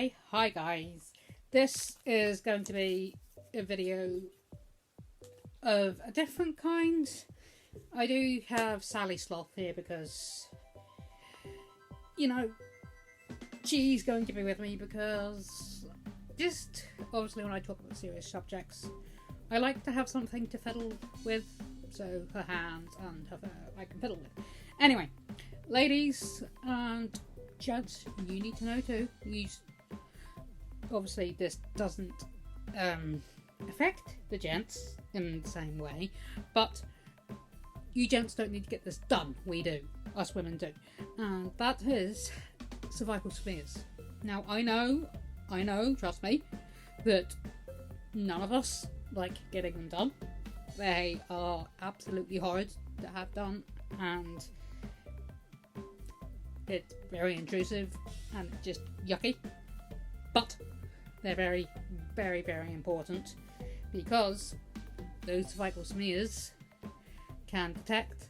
Okay, hi guys. This is going to be a video of a different kind. I do have Sally Sloth here because, she's going to be with me because just obviously when I talk about serious subjects, I like to have something to fiddle with, so her hands and her I can fiddle with. Anyway, ladies and gents, you need to know too. Obviously, this doesn't affect the gents in the same way, but you gents don't need to get this done. We do. Us women do. And that is cervical smears. Now, I know, trust me, that none of us like getting them done. They are absolutely horrid to have done, and it's very intrusive and just yucky. But they're very, very, very important because those cervical smears can detect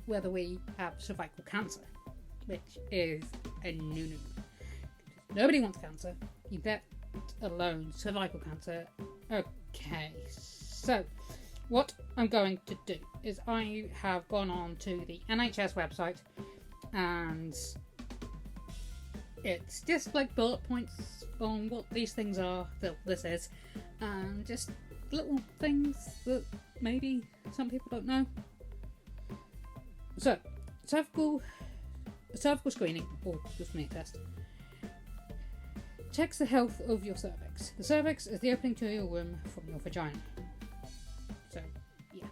whether we have cervical cancer, which is a no-no. Nobody wants cancer, let alone cervical cancer. Okay, so what I'm going to do is I have gone on to the NHS website, and it's just like bullet points on what these things are, that this is, and just little things that maybe some people don't know. So, cervical screening, or the smear test, checks the health of your cervix. The cervix is the opening to your womb from your vagina. So, yeah.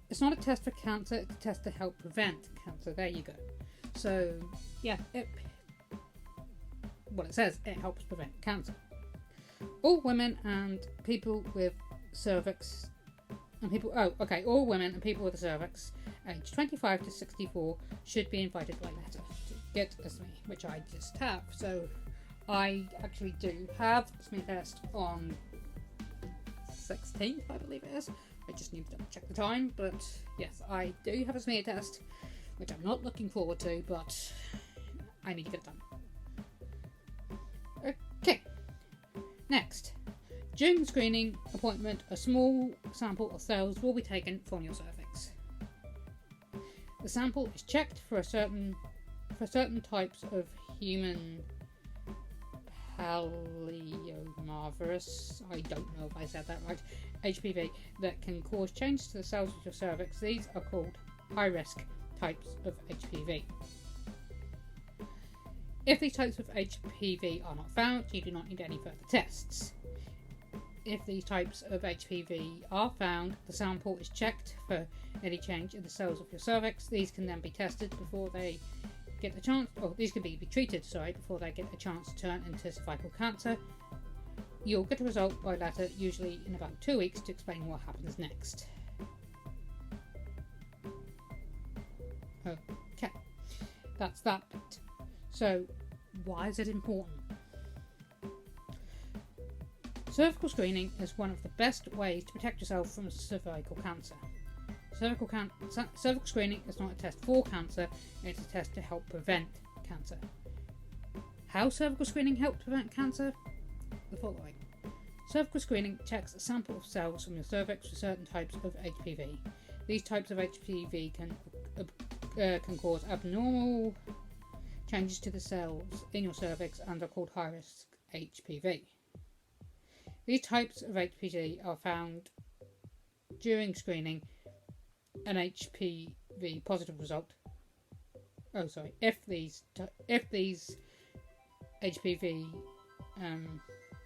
It's not a test for cancer, it's a test to help prevent cancer. There you go. So, yeah, it says it helps prevent cancer. All women and people with cervix all women and people with a cervix aged 25 to 64 should be invited by letter to get a smear, which I just have. So I actually do have a smear test on 16th, I believe it is. I just need to check the time, but yes, I do have a smear test, which I'm not looking forward to, but I need to get it done. Okay, next. During the screening appointment, a small sample of cells will be taken from your cervix. The sample is checked for certain types of human papillomavirus, I don't know if I said that right, HPV, that can cause changes to the cells of your cervix. These are called high-risk types of HPV. If these types of HPV are not found, you do not need any further tests. If these types of HPV are found, the sample is checked for any change in the cells of your cervix. These can then be tested before they get a chance, these can be treated, before they get a chance to turn into cervical cancer. You'll get a result by letter, usually in about 2 weeks, to explain what happens next. Okay, that's that bit. So, why is it important? Cervical screening is one of the best ways to protect yourself from cervical cancer. Cervical screening is not a test for cancer, it's a test to help prevent cancer. How cervical screening helps prevent cancer? The following. Cervical screening checks a sample of cells from your cervix for certain types of HPV. These types of HPV can cause abnormal changes to the cells in your cervix and are called high-risk HPV. These types of HPV are found during screening. An HPV positive result. If these HPV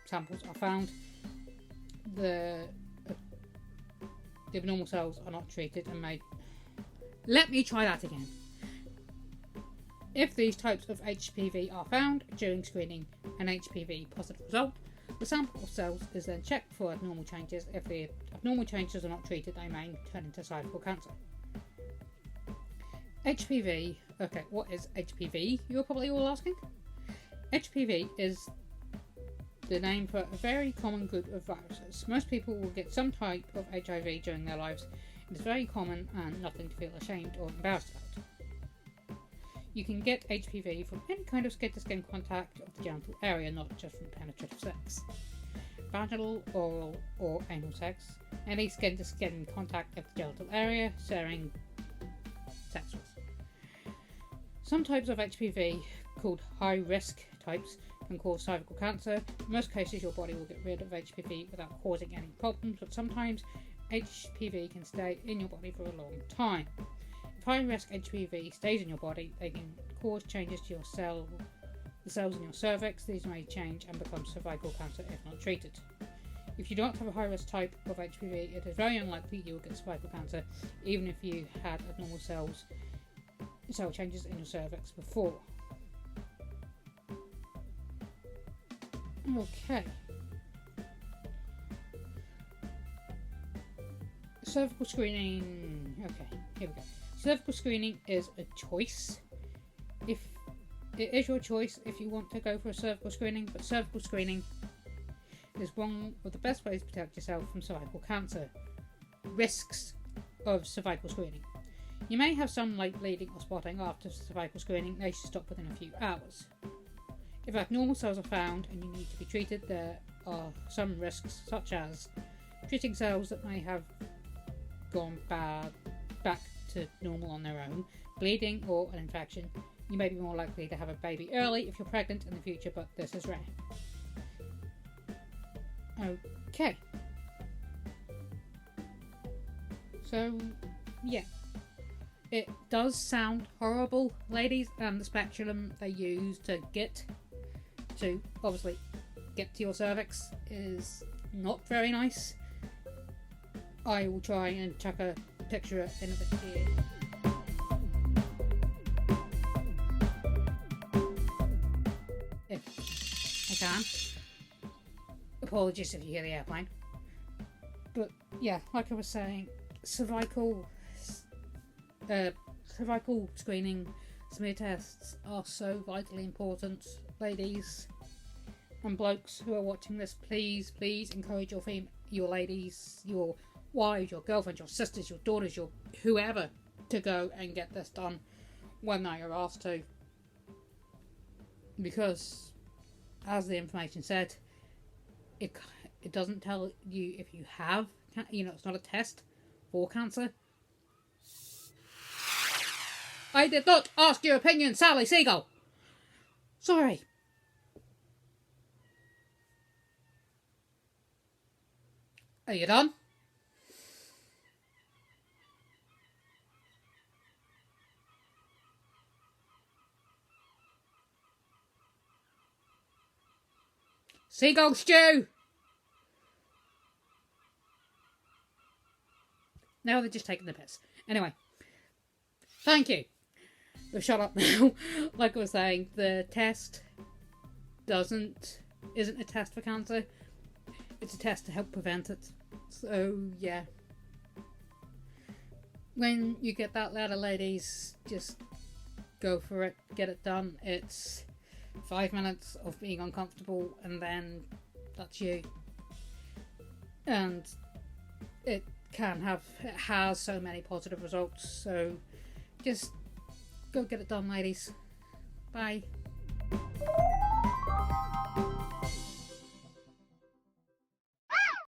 samples are found, the abnormal cells are not treated and made. Let me try that again. If these types of HPV are found during screening, an HPV positive result, the sample of cells is then checked for abnormal changes. If the abnormal changes are not treated, they may turn into cervical cancer. HPV. Okay, what is HPV? You're probably all asking. HPV is the name for a very common group of viruses. Most people will get some type of HIV during their lives. It is very common and nothing to feel ashamed or embarrassed about. You can get HPV from any kind of skin-to-skin contact of the genital area, not just from penetrative sex. Vaginal, oral, or anal sex, any skin-to-skin contact of the genital area, sharing sex with. Some types of HPV, called high-risk types, can cause cervical cancer. In most cases, your body will get rid of HPV without causing any problems, but sometimes HPV can stay in your body for a long time. If high-risk HPV stays in your body, they can cause changes to the cells in your cervix. These may change and become cervical cancer if not treated. If you don't have a high-risk type of HPV, it is very unlikely you will get cervical cancer, even if you had abnormal cell changes in your cervix before. Okay. Cervical screening. Okay, here we go. Cervical screening is a choice. If it is your choice if you want to go for a cervical screening, but cervical screening is one of the best ways to protect yourself from cervical cancer. Risks of cervical screening. You may have some light bleeding or spotting after cervical screening. They should stop within a few hours. If abnormal cells are found and you need to be treated, there are some risks, such as treating cells that may have gone back to normal on their own, bleeding, or an infection. You may be more likely to have a baby early if you're pregnant in the future, but this is rare. Okay. So, yeah. It does sound horrible, ladies, and the speculum they use to obviously get to your cervix is not very nice. I will try and chuck a picture in a bit here. If I can. Apologies if you hear the airplane. But yeah, like I was saying, cervical screening smear tests are so vitally important. Ladies and blokes who are watching this, please encourage your ladies, your wives, your girlfriends, your sisters, your daughters, your whoever to go and get this done when they are asked to. Because, as the information said, it doesn't tell you if you have, it's not a test for cancer. I did not ask your opinion, Sally Seagull. Sorry. Are you done? Seagull stew! Now they're just taking the piss. Anyway. Thank you. They've shut up now. Like I was saying, the test isn't a test for cancer. It's a test to help prevent it. So, yeah. When you get that letter, ladies, just go for it. Get it done. It's 5 minutes of being uncomfortable, and then that's you. And it has so many positive results. So, just go get it done, ladies. Bye.